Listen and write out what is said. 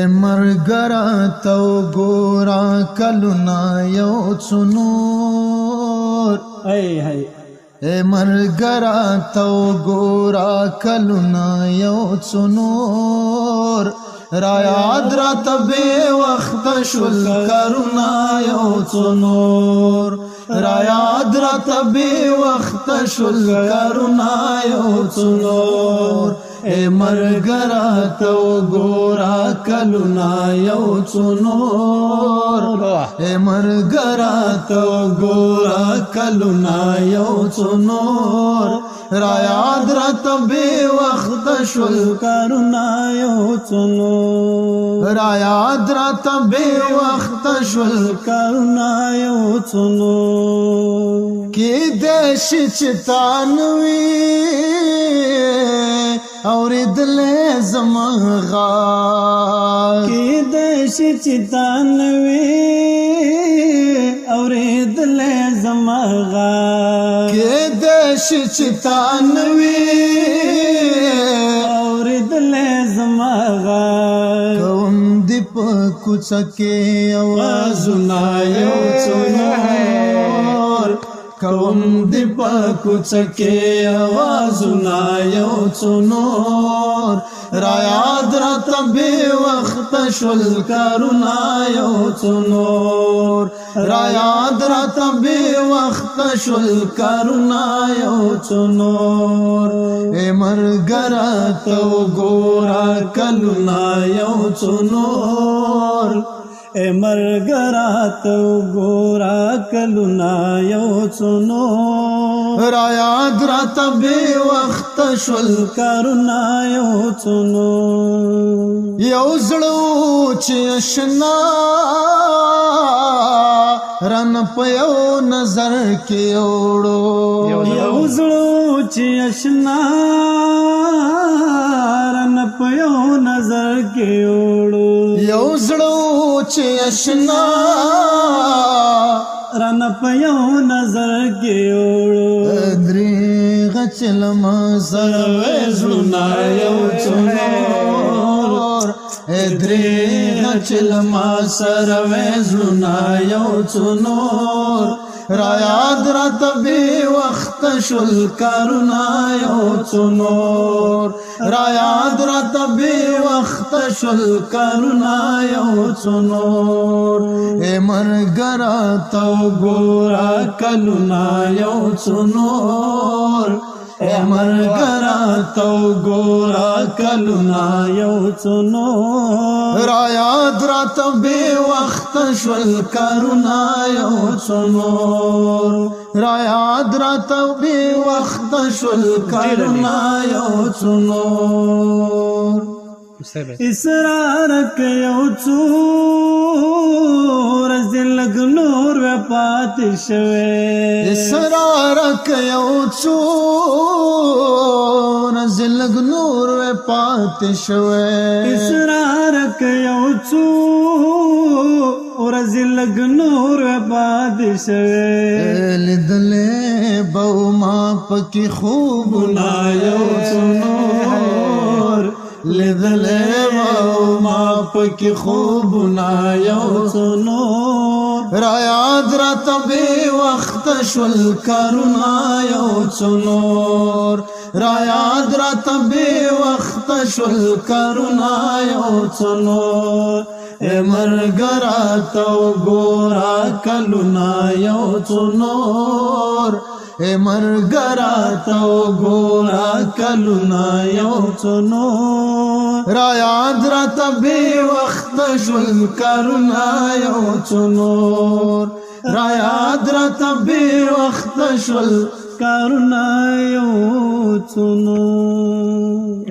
مرګرا تو ګورا کلونا یو څنور مرګرا تو ګورا کلونا یو څنور را یاد رات بے وخت شل کرونا یو څنور را یاد رات بے وخت شل کرونا یو څنور مرګرا تو ګورا کلونا یو څنور مرګرا تو ګورا کلونا یو څنور را یاد رات بے وخت شل کرونا یو څنور را یاد رات بے وخت شل کرونا یو څنور کې دیش چتانوي اوریدل زمغا کې دیش چتانوي اوریدل زمغا کې دیش چتانوي اوریدل زمغا کوم دی په کوڅه کې आवाजونه یو څنور کوم دی په کوڅه کې आवाजونه یو څنور را یاد رات بے وخت شل کرونا یو څنور را یاد رات بے وخت شل کرونا یو څنور مرګرا تو ګورا کلونا یو څنور مرګرا تو ګورا کلونا یو څنور را یاد رات بے وخت شل کرونا یو څنور یو زړو چې آشنا رن په یو نظر کې وړو یو زړو چې آشنا رن په یو نظر کې وړو یو زړو چې آشنا رن په یو نظر کې وړو درې غچلم سره زړونه یو څنور درې غچلم سره زړونه یو څنور را یاد رات بے وخت شل کرونا یو څنور را یاد رات بے وخت شل کرونا یو څنور مرګرا تو ګورا کلونا یو څنور مرګرا تو ګورا کلونا یو څنور را یاد رات بے وخت شل کرونا یو څنور را یاد رات بے وخت شل کرونا یو څنور اسرار کيو څور زلګ نور و پات شوه اسرار کيو څور زلګ نور و پات شوه اسرار کيو څور زلګ نور و پات شوه لدلې بو ما پکې خوب نا یو څنور لذلے و ما پکی خوبنا یو څنور را یاد رات بے وخت شل کرونا یو څنور را یاد رات بے وخت شل کرونا یو څنور مرګرا تو ګورا کلونا یو څنور مرګرا تو ګورا کلونا یو څنور را یاد رات بے وخت شل کرونا یو څنور را یاد رات بے وخت شل کرونا یو څنور